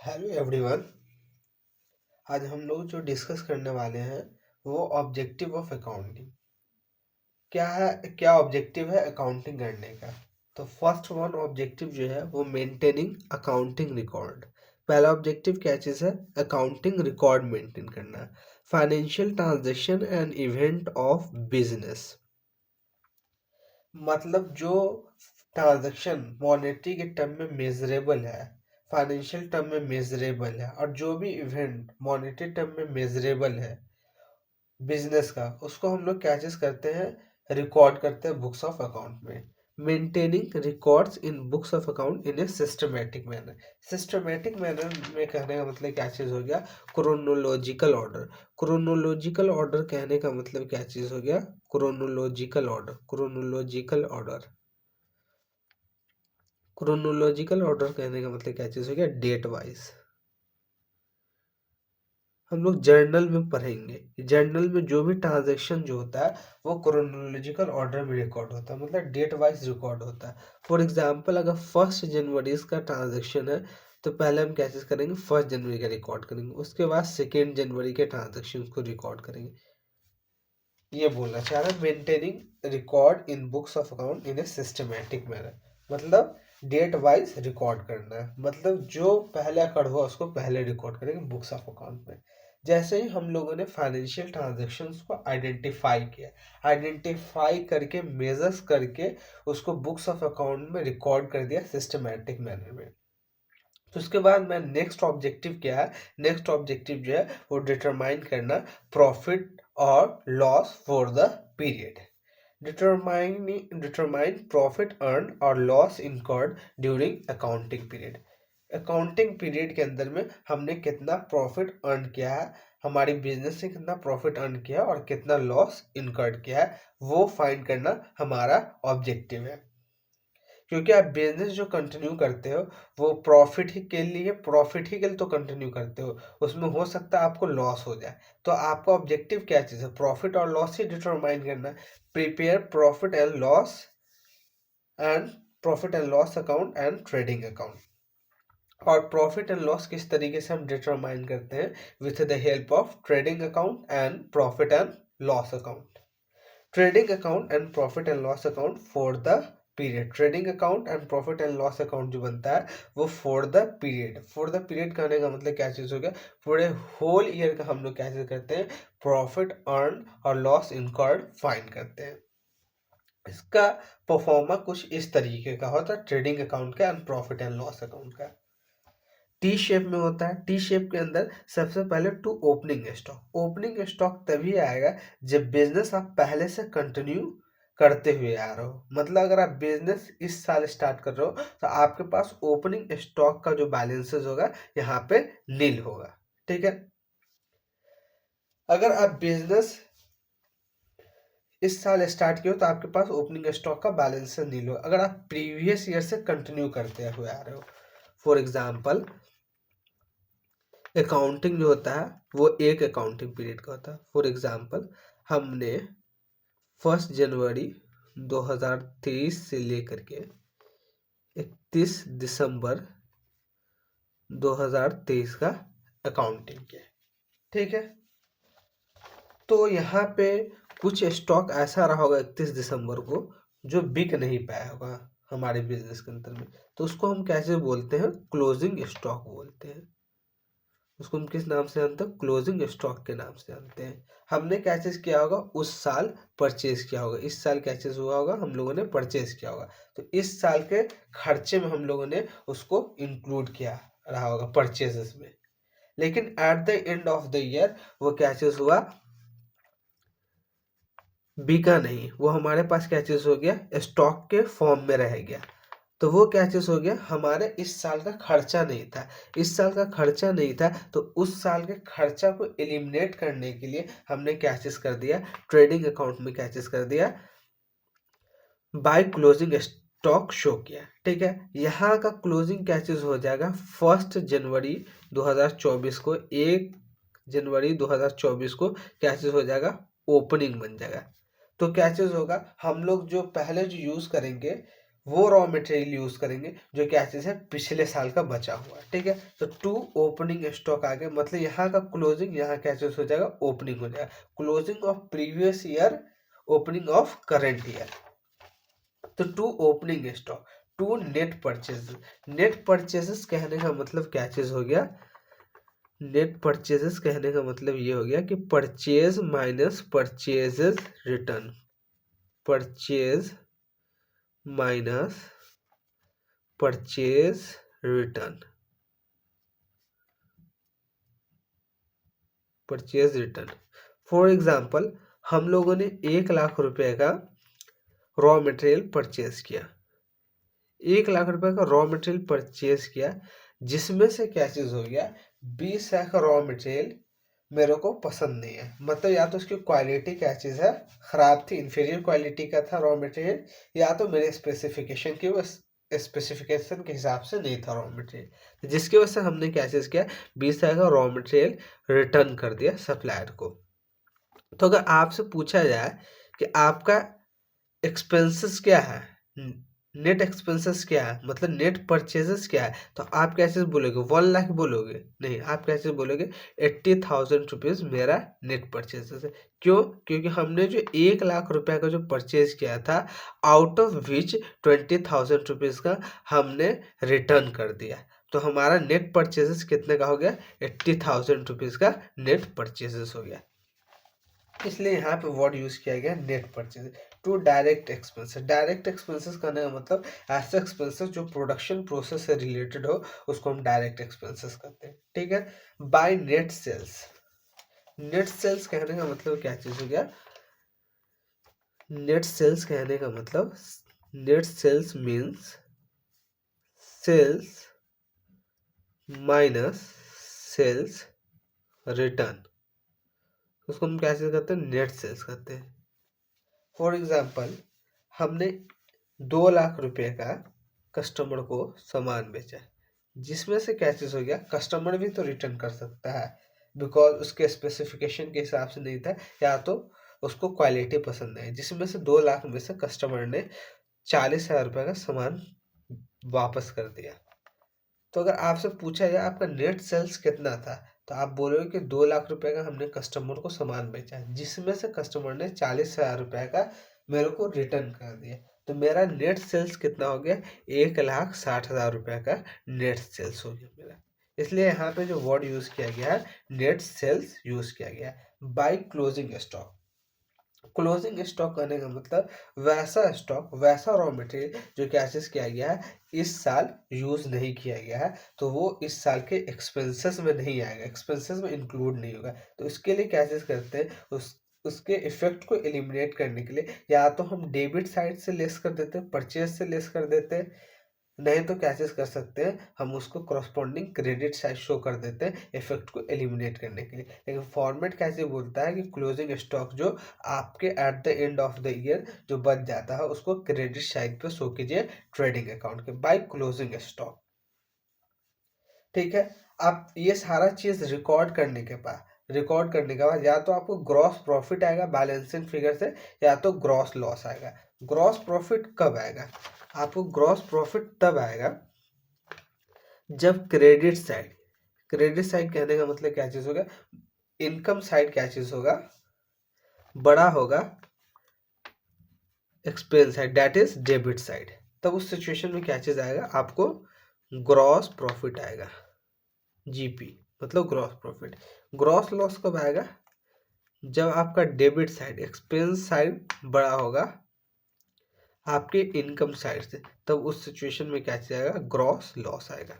Hello everyone. आज हम लोग जो डिस्कस करने वाले हैं वो ऑब्जेक्टिव ऑफ अकाउंटिंग क्या है। क्या ऑब्जेक्टिव है अकाउंटिंग करने का। तो फर्स्ट वन ऑब्जेक्टिव जो है वो मेंटेनिंग अकाउंटिंग रिकॉर्ड। पहला ऑब्जेक्टिव क्या चीज़ है, अकाउंटिंग रिकॉर्ड मेंटेन करना। Financial transaction and event of business, मतलब जो ट्रांजैक्शन मॉनेटरी के टर्म में मेजरेबल है, फाइनेंशियल टर्म में मेजरेबल है, और जो भी इवेंट मॉनेटरी टर्म में मेजरेबल है बिजनेस का, उसको हम लोग क्या चीज करते हैं, रिकॉर्ड करते हैं बुक्स ऑफ अकाउंट में। Maintaining records in books of account in a systematic manner. Systematic manner में कहने का मतलब क्या चीज हो गया, क्रोनोलॉजिकल ऑर्डर। क्रोनोलॉजिकल ऑर्डर कहने का मतलब क्या चीज हो गया, chronological order. Chronological order, chronological order कहने का मतलब क्या चीज हो गया, डेट वाइज। हम लोग जर्नल में पढ़ेंगे, जर्नल में जो भी ट्रांजैक्शन जो होता है वो क्रोनोलॉजिकल ऑर्डर में रिकॉर्ड होता है, मतलब डेट वाइज रिकॉर्ड होता है। फॉर एग्जांपल अगर 1 जनवरी का ट्रांजैक्शन है तो पहले हम क्या चीज करेंगे, 1 जनवरी का रिकॉर्ड करेंगे, उसके बाद 2 जनवरी के ट्रांजैक्शन को रिकॉर्ड करेंगे। ये बोलना चाह रहा है maintaining record in books of account in a systematic manner, मतलब डेट वाइज रिकॉर्ड करना है, मतलब जो पहले अकर हुआ उसको पहले रिकॉर्ड करेंगे बुक्स ऑफ अकाउंट में। जैसे ही हम लोगों ने फाइनेंशियल ट्रांजैक्शंस को आइडेंटिफाई किया, आइडेंटिफाई करके मेजर्स करके उसको बुक्स ऑफ अकाउंट में रिकॉर्ड कर दिया सिस्टमेटिक मैनर में। तो उसके बाद मैं नेक्स्ट ऑब्जेक्टिव क्या है, नेक्स्ट ऑब्जेक्टिव जो है वो डिटरमाइन करना प्रॉफिट और loss for the period. Determine profit earn और loss incurred during accounting period. Accounting period के अंदर में हमने कितना प्रॉफिट अर्न किया है, हमारी बिजनेस से कितना प्रॉफिट अर्न किया है और कितना लॉस इनकर्ड किया है, वो फाइंड करना हमारा ऑब्जेक्टिव है। क्योंकि आप बिजनेस जो कंटिन्यू करते हो वो प्रॉफिट ही के लिए तो कंटिन्यू करते हो, उसमें हो सकता है आपको लॉस हो जाए। तो आपका ऑब्जेक्टिव क्या चीज़ है, प्रॉफिट और लॉस ही डिटरमाइन करना है। Prepare and profit and loss account and trading account. और प्रॉफिट एंड लॉस किस तरीके से हम डिटरमाइन करते हैं, with the help of trading account and profit and loss account. Trading account and profit and loss account for the period. Trading account and profit and loss account जो बनता है वो for the period. For the period कहने का मतलब क्या चीज़ हो गया, पूरे होल ईयर का हम लोग क्या चीज़ करते हैं, प्रॉफिट अर्न और लॉस इनकर्ड फाइंड करते हैं। इसका परफॉर्मा कुछ इस तरीके का होता है, ट्रेडिंग अकाउंट का and profit and loss account का। टी शेप में होता है। टी शेप के अंदर सबसे पहले to opening stock. Opening stock तभी आएगा जब बिजनेस आप पहले से कंटिन्यू करते हुए आ रहे हो, मतलब अगर आप बिजनेस इस साल स्टार्ट कर रहे हो तो आपके पास ओपनिंग स्टॉक का जो बैलेंसेस होगा यहाँ पे नील होगा। ठीक है, अगर आप बिजनेस इस साल स्टार्ट किए हो तो आपके पास ओपनिंग स्टॉक का बैलेंस नील होगा। अगर आप प्रीवियस ईयर से कंटिन्यू करते हुए आ रहे हो, फॉर एग्जाम्पल अकाउंटिंग जो होता है वो एक अकाउंटिंग पीरियड का होता है। फॉर एग्जांपल हमने 1 जनवरी 2023 से लेकर के 31 दिसंबर 2023 का अकाउंटिंग किया। ठीक है, तो यहाँ पे कुछ स्टॉक ऐसा रहा होगा 31 दिसंबर को जो बिक नहीं पाया होगा हमारे बिजनेस के अंदर में, तो उसको हम कैसे बोलते हैं, क्लोजिंग स्टॉक बोलते हैं। उसको हम किस नाम से जानते हैं, क्लोजिंग स्टॉक के नाम से जानते हैं। हमने क्या चीज किया होगा, उस साल परचेज किया होगा, इस साल क्या चीज हुआ होगा, हम लोगों ने परचेज किया होगा, तो इस साल के खर्चे में हम लोगों ने उसको इंक्लूड किया रहा होगा परचेजेस में। लेकिन at the end of the year वो क्या चीज हुआ, बिका नहीं, वो हमारे पास क्या चीज हो गया, स्टॉक के फॉर्म में रह गया। तो वो क्या चीज हो गया, हमारे इस साल का खर्चा नहीं था। इस साल का खर्चा नहीं था तो उस साल के खर्चा को एलिमिनेट करने के लिए हमने क्या चीज कर दिया, ट्रेडिंग अकाउंट में क्या चीज कर दिया, बाय क्लोजिंग स्टॉक शो किया। ठीक है, यहाँ का क्लोजिंग क्या चीज हो जाएगा, 1 जनवरी 2024 को, 1 जनवरी 2024 को क्या चीज हो जाएगा, ओपनिंग बन जाएगा। तो क्या चीज होगा, हम लोग जो पहले जो यूज करेंगे वो रॉ मटेरियल यूज करेंगे जो क्या चीज है, पिछले साल का बचा हुआ है। ठीक है, तो टू ओपनिंग स्टॉक आ गया, मतलब यहाँ का क्लोजिंग, यहाँ क्या चीज हो जाएगा, ओपनिंग हो जाएगा। Closing of previous year, opening of current year. तो to opening stock, to net purchase. Net purchases कहने का मतलब क्या चीज हो गया, नेट परचेजेस कहने का मतलब ये हो गया कि purchase minus purchases return, purchase minus purchase return, purchase return. For example, हम लोगों ने 1,00,000 रुपए का रॉ मटेरियल परचेज किया, 1,00,000 रुपए का रॉ मटेरियल परचेज किया, जिसमें से क्या चीज हो गया, 20,000 का रॉ मटेरियल मेरे को पसंद नहीं है, मतलब या तो उसकी क्वालिटी क्या चीज है, खराब थी, इंफीरियर क्वालिटी का था रॉ मटेरियल, या तो मेरे स्पेसिफिकेशन की बस स्पेसिफिकेशन के हिसाब से नहीं था रॉ मटेरियल, जिसकी वजह से हमने क्या चीज किया, 20,000 का रॉ मटेरियल रिटर्न कर दिया सप्लायर को। तो अगर आपसे पूछा जाए कि आपका एक्सपेंसेस क्या है, नेट एक्सपेंसेस क्या है, मतलब नेट परचेजेस क्या है, तो आप क्या चीज बोलोगे, 1,00,000 बोलोगे, नहीं, आप क्या चीज बोलोगे, 80,000 रुपीज मेरा नेट परचेजेस है। क्यों? क्योंकि हमने जो 1,00,000 रुपए का जो परचेज किया था, आउट ऑफ विच 20,000 रुपीज का हमने रिटर्न कर दिया, तो हमारा नेट परचेजेस कितने का हो गया, 80,000 रुपीज का नेट परचेजेस हो गया। इसलिए यहाँ पे वर्ड यूज किया गया net purchase. To direct expenses, direct expenses करने का मतलब ऐसे एक्सपेंसेस जो प्रोडक्शन प्रोसेस से रिलेटेड हो, उसको हम डायरेक्ट एक्सपेंसेस करते हैं। ठीक है, by net sales, net sales कहने का मतलब क्या चीज हो गया, नेट सेल्स कहने का मतलब, net sales means sales minus sales return, उसको हम क्या चीज करते हैं, नेट सेल्स करते हैं। फॉर एग्जाम्पल, हमने 2,00,000 रुपए का कस्टमर को सामान बेचा, जिसमें से क्या चीज हो गया, कस्टमर भी तो रिटर्न कर सकता है, बिकॉज उसके स्पेसिफिकेशन के हिसाब से नहीं था, या तो उसको क्वालिटी पसंद नहीं, जिसमें से 2,00,000 में से कस्टमर ने 40,000 रुपए का सामान वापस कर दिया। तो अगर आपसे पूछा जाए आपका नेट सेल्स कितना था, तो आप बोलोगे कि 2,00,000 रुपए का हमने कस्टमर को सामान बेचा, जिसमें से कस्टमर ने 40,000 रुपए का मेरे को रिटर्न कर दिया, तो मेरा नेट सेल्स कितना हो गया, 1,60,000 रुपए का नेट सेल्स हो गया मेरा। इसलिए यहाँ पे जो वर्ड यूज किया गया है, नेट सेल्स यूज किया गया है। By closing stock, closing stock करने का मतलब वैसा स्टॉक, वैसा रॉ मटेरियल जो क्या चीज किया गया है, इस साल यूज नहीं किया गया है, तो वो इस साल के एक्सपेंसेस में नहीं आएगा, एक्सपेंसेस में इंक्लूड नहीं होगा। तो इसके लिए क्या चीज करते हैं, उसके इफेक्ट को एलिमिनेट करने के लिए या तो हम डेबिट साइड से लेस कर देते हैं, परचेज से लेस कर देते हैं, नहीं तो क्या चीज कर सकते हैं, हम उसको करस्पॉन्डिंग क्रेडिट साइड शो कर देते हैं इफेक्ट को एलिमिनेट करने के लिए। लेकिन फॉर्मेट कैसे बोलता है कि क्लोजिंग स्टॉक जो आपके at the end of the year जो बच जाता है, उसको क्रेडिट साइड पे शो कीजिए ट्रेडिंग अकाउंट के, बाय क्लोजिंग स्टॉक। ठीक है, आप ये सारा चीज रिकॉर्ड करने के बाद या तो आपको ग्रॉस प्रॉफिट आएगा बैलेंसिंग फिगर से, या तो ग्रॉस लॉस आएगा। ग्रॉस प्रॉफिट कब आएगा, आपको ग्रॉस प्रॉफिट तब आएगा जब क्रेडिट साइड कहने का मतलब क्या चीज होगा, इनकम साइड क्या चीज होगा, बड़ा होगा expense side, that is debit side. तब उस सिचुएशन में क्या चीज आएगा, आपको ग्रॉस प्रॉफिट आएगा, जीपी मतलब ग्रॉस प्रॉफिट। ग्रॉस लॉस कब आएगा, जब आपका डेबिट साइड, एक्सपेंस साइड बड़ा होगा आपके इनकम साइड से, तब उस सिचुएशन में क्या चीज आएगा, ग्रॉस लॉस आएगा।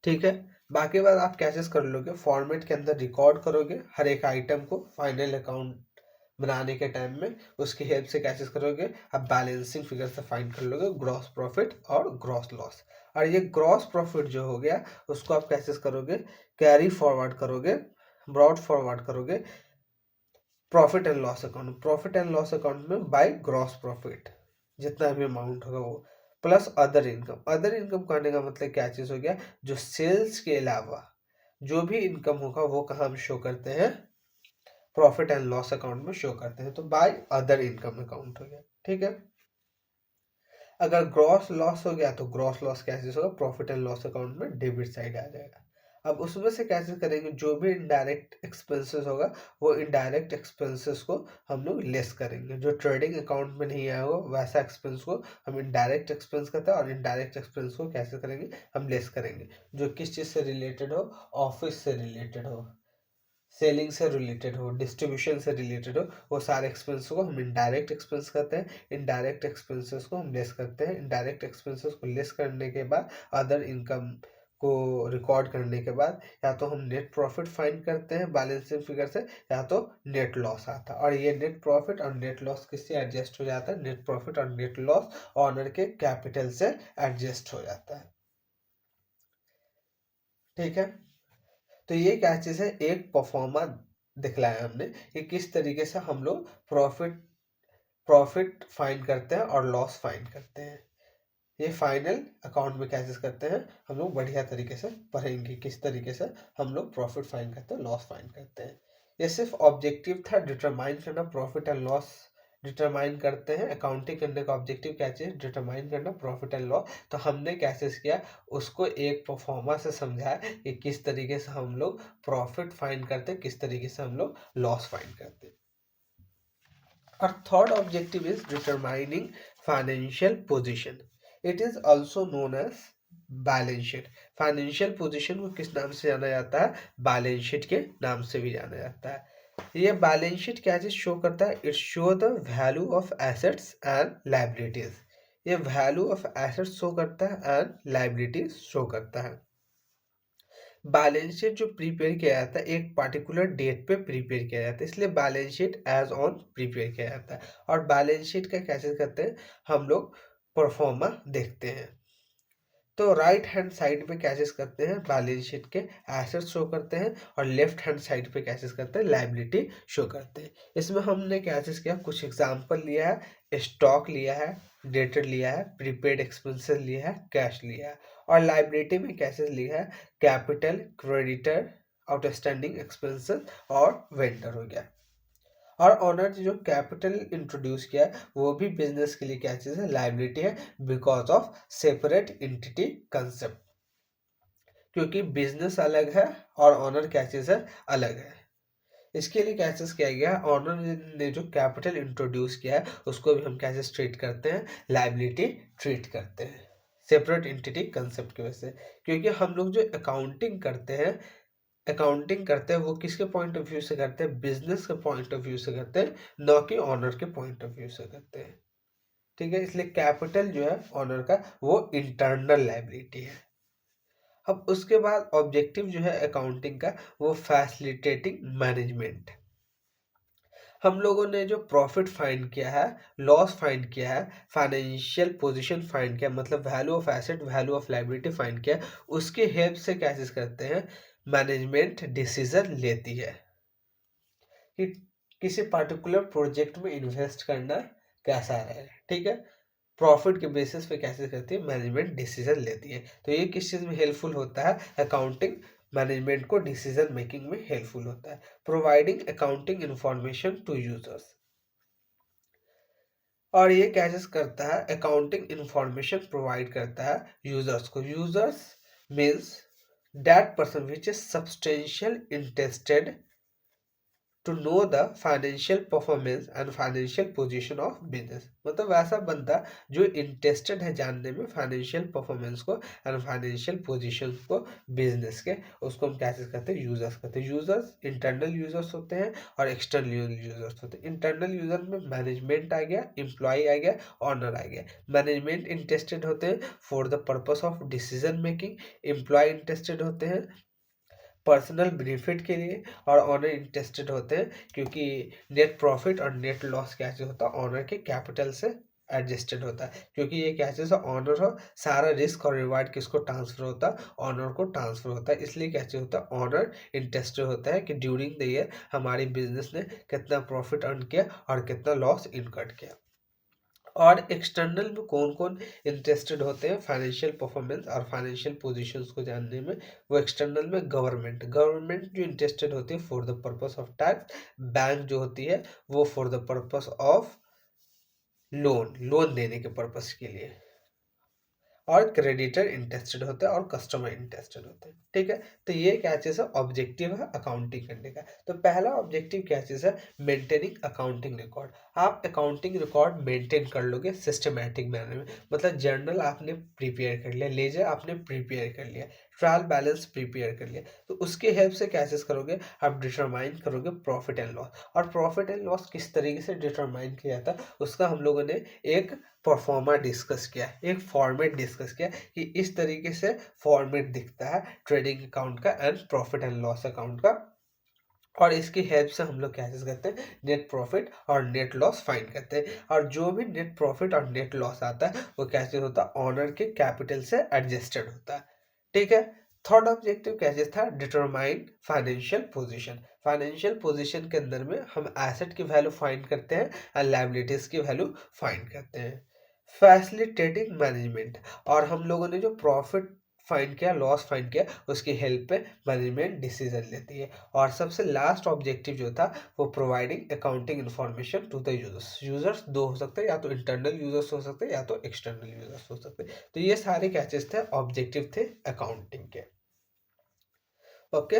ठीक है, बाकी बात आप कैसे कर लोगे, फॉर्मेट के अंदर रिकॉर्ड करोगे हर एक आइटम को फाइनल अकाउंट बनाने के टाइम में, उसकी हेल्प से कैसे करोगे, आप बैलेंसिंग फिगर से फाइंड कर लोगे ग्रॉस प्रॉफिट और ग्रॉस लॉस। और ये ग्रॉस प्रॉफिट जो हो गया, उसको आप कैसे करोगे, कैरी फॉरवर्ड करोगे, ब्रॉड फॉरवर्ड करोगे profit and loss account, profit and loss account में बाय ग्रॉस प्रॉफिट, जितना भी अमाउंट होगा वो, plus other income. Other income करने का मतलब क्या चीज हो गया, जो सेल्स के अलावा जो भी इनकम होगा वो कहाँ हम शो करते हैं, प्रॉफिट एंड लॉस अकाउंट में शो करते हैं, तो बाय अदर इनकम अकाउंट हो गया। ठीक है, अगर ग्रॉस लॉस हो गया तो ग्रॉस लॉस कैसे होगा, प्रॉफिट एंड लॉस अकाउंट में डेबिट साइड आ जाएगा। अब उसमें से कैसे करेंगे, जो भी इनडायरेक्ट एक्सपेंसेस होगा वो इनडायरेक्ट एक्सपेंसेस को हम लोग लेस करेंगे। जो ट्रेडिंग अकाउंट में नहीं आया होगा वैसा एक्सपेंस को हम इनडायरेक्ट एक्सपेंस करते हैं, और इनडायरेक्ट एक्सपेंस को कैसे करेंगे, हम लेस करेंगे। जो किस चीज़ से रिलेटेड हो, ऑफिस से रिलेटेड हो, सेलिंग से रिलेटेड हो, डिस्ट्रीब्यूशन से रिलेटेड हो, वो सारे एक्सपेंस को हम इनडायरेक्ट एक्सपेंस करते हैं। इनडायरेक्ट एक्सपेंसेस को हम लेस करते हैं। इनडायरेक्ट एक्सपेंसेस को लेस करने के बाद अदर इनकम को रिकॉर्ड करने के बाद या तो हम नेट प्रॉफिट फाइंड करते हैं बैलेंसिंग फिगर से, या तो नेट लॉस आता है। और ये नेट प्रॉफिट और नेट लॉस किससे एडजस्ट हो जाता है, नेट प्रॉफिट और नेट लॉस ऑनर के कैपिटल से एडजस्ट हो जाता है। ठीक है, तो ये क्या चीज़ है, एक परफॉर्मा दिखलाया हमने कि किस तरीके से हम लोग प्रॉफिट प्रॉफिट फाइंड करते हैं और लॉस फाइंड करते हैं। ये फाइनल अकाउंट में कैसे करते हैं हम लोग बढ़िया तरीके से पढ़ेंगे, किस तरीके से हम लोग प्रॉफिट फाइंड करते हैं, लॉस फाइंड करते हैं। ये सिर्फ ऑब्जेक्टिव था डिटरमाइन करना, प्रॉफिट एंड लॉस डिटरमाइन करते हैं। अकाउंटिंग करने का ऑब्जेक्टिव क्या चीज़, डिटरमाइन करना प्रॉफिट एंड लॉस। तो हमने कैसे किया उसको एक परफॉर्मा से समझाया कि किस तरीके से हम लोग प्रॉफिट फाइंड करते हैं, किस तरीके से हम लोग लॉस फाइंड करते हैं। और third objective is determining financial position. It is also known as balance sheet. Financial position को किस नाम से जाना जाता है, बैलेंस शीट के नाम से भी जाना जाता है। ये बैलेंस शीट क्या चीज शो करता है, it show the value of assets and liabilities. ये वैल्यू ऑफ एसेट्स शो करता है एंड लायबिलिटीज शो करता है। बैलेंस शीट जो प्रिपेयर किया जाता है एक पर्टिकुलर डेट पे प्रिपेयर किया जाता है, इसलिए balance sheet as on prepare किया जाता है। और बैलेंस शीट का कैसे करते हैं हम लोग, परफॉर्मा देखते हैं। तो राइट हैंड साइड पे कैसे करते हैं, बैलेंस शीट के एसेट्स शो करते हैं, और लेफ्ट हैंड साइड पे कैसे करते हैं, लायबिलिटी शो करते हैं। इसमें हमने कैसे किया, कुछ एग्जांपल लिया है, स्टॉक लिया है, डेटर लिया है, प्रीपेड एक्सपेंसेस लिया है, कैश लिया है। और लायबिलिटी में कैसे लिया है, कैपिटल, क्रेडिटर, आउटस्टैंडिंग एक्सपेंसेस और वेंडर हो गया। और ऑनर जो कैपिटल इंट्रोड्यूस किया है वो भी बिजनेस के लिए क्या चीज़ है, लायबिलिटी है, because of separate entity concept. क्योंकि बिजनेस अलग है और ऑनर क्या चीज़ है, अलग है। इसके लिए क्या चीज़ किया गया, ऑनर ने जो कैपिटल इंट्रोड्यूस किया है उसको भी हम कैसे ट्रीट करते हैं, लायबिलिटी ट्रीट करते हैं, सेपरेट एंटिटी कंसेप्ट की वजह से। क्योंकि हम लोग जो अकाउंटिंग करते हैं वो किसके पॉइंट ऑफ व्यू से करते हैं, बिजनेस के पॉइंट ऑफ व्यू से करते हैं, न कि ऑनर के पॉइंट ऑफ व्यू से करते हैं। ठीक है, इसलिए कैपिटल जो है ऑनर का वो इंटरनल लायबिलिटी है। अब उसके बाद ऑब्जेक्टिव जो है अकाउंटिंग का वो फैसिलिटेटिंग मैनेजमेंट। हम लोगों ने जो प्रॉफिट फाइंड किया है, लॉस फाइंड किया है, फाइनेंशियल पोजीशन फाइंड किया, मतलब value of asset, value of liability find किया, उसके हेल्प से क्या चीज करते हैं, मैनेजमेंट डिसीजन लेती है कि किसी पर्टिकुलर प्रोजेक्ट में इन्वेस्ट करना कैसा है। ठीक है, प्रॉफिट के बेसिस पे कैसे करती है, मैनेजमेंट डिसीजन लेती है। तो ये किस चीज़ में हेल्पफुल होता है, अकाउंटिंग मैनेजमेंट को डिसीजन मेकिंग में हेल्पफुल होता है। Providing accounting information to users. और ये क्या चीज़ करता है, अकाउंटिंग इंफॉर्मेशन प्रोवाइड करता है यूजर्स को। Users means that person which is substantial interested to know the financial performance and financial position of business. मतलब वैसा बंदा जो इंटरेस्टेड है जानने में फाइनेंशियल परफॉर्मेंस को एंड फाइनेंशियल पोजीशन को बिजनेस के, उसको हम कैसे कहते हैं, यूजर्स कहते हैं। यूजर्स इंटरनल यूजर्स होते हैं और एक्सटर्नल यूजर्स होते हैं। इंटरनल यूजर में मैनेजमेंट आ गया, एम्प्लॉय आ गया, ऑनर आ गया। मैनेजमेंट इंटरेस्टेड होते हैं for the purpose of decision making, employ interested होते हैं पर्सनल बेनिफिट के लिए, और ऑनर इंटरेस्टेड होते हैं क्योंकि नेट प्रॉफिट और नेट लॉस कैसे होता है, ऑनर के कैपिटल से एडजस्टेड होता है। क्योंकि ये कैसे से ऑनर हो, सारा रिस्क और रिवार्ड किसको ट्रांसफर होता है, ऑनर को ट्रांसफर होता है। इसलिए कैसे होता है, ऑनर इंटरेस्टेड होता है कि ड्यूरिंग द ईयर हमारी बिजनेस ने कितना प्रॉफिट अर्न किया और कितना लॉस इनकट किया। और एक्सटर्नल में कौन कौन इंटरेस्टेड होते हैं फाइनेंशियल परफॉर्मेंस और फाइनेंशियल पोजीशंस को जानने में, वो एक्सटर्नल में गवर्नमेंट जो इंटरेस्टेड होती है for the purpose of tax, bank जो होती है वो for the purpose of loan देने के पर्पस के लिए। और क्रेडिटर इंटरेस्टेड होते हैं और कस्टमर इंटरेस्टेड होते हैं। ठीक है, तो ये क्या चीज़ है, ऑब्जेक्टिव है अकाउंटिंग करने का। तो पहला ऑब्जेक्टिव क्या चीज़ है, मेंटेनिंग अकाउंटिंग रिकॉर्ड। आप अकाउंटिंग रिकॉर्ड मेंटेन कर लोगे सिस्टमेटिक मैनर में, मतलब जर्नल आपने प्रिपेयर कर लिया, लेजर आपने प्रिपेयर कर लिया, ट्रायल बैलेंस प्रिपेयर कर लिया, तो उसकी हेल्प से क्या चीज़ करोगे, आप डिटरमाइन करोगे प्रॉफिट एंड लॉस। और प्रॉफिट एंड लॉस किस तरीके से डिटरमाइन किया जाता है उसका हम लोगों ने एक परफॉर्मा डिस्कस किया, एक फॉर्मेट डिस्कस किया कि इस तरीके से फॉर्मेट दिखता है ट्रेडिंग अकाउंट का and profit and loss account का। और इसकी हेल्प से हम लोग क्या चीज़ करते हैं, नेट प्रॉफिट और नेट लॉस फाइंड करते हैं। और जो भी नेट प्रॉफिट और नेट लॉस आता है वो क्या चीज़ होता है, ऑनर के कैपिटल से एडजस्टेड होता है। ठीक है, थर्ड ऑब्जेक्टिव क्या चीज़ था, determine financial position. Financial position के अंदर में हम एसेट की वैल्यू फाइंड करते हैं और लायबिलिटीज की वैल्यू फाइंड करते हैं। फैसिलिटेटिंग मैनेजमेंट, और हम लोगों ने जो प्रॉफिट फाइंड किया, लॉस फाइंड किया, उसकी हेल्प पे मैनेजमेंट डिसीजन लेती है। और सबसे लास्ट ऑब्जेक्टिव जो था वो providing accounting information to the users. Users दो हो सकते हैं, या तो इंटरनल यूजर्स हो सकते हैं या तो एक्सटर्नल यूजर्स हो सकते हैं। तो ये सारे क्या चीज थे, ऑब्जेक्टिव थे अकाउंटिंग के। ओके,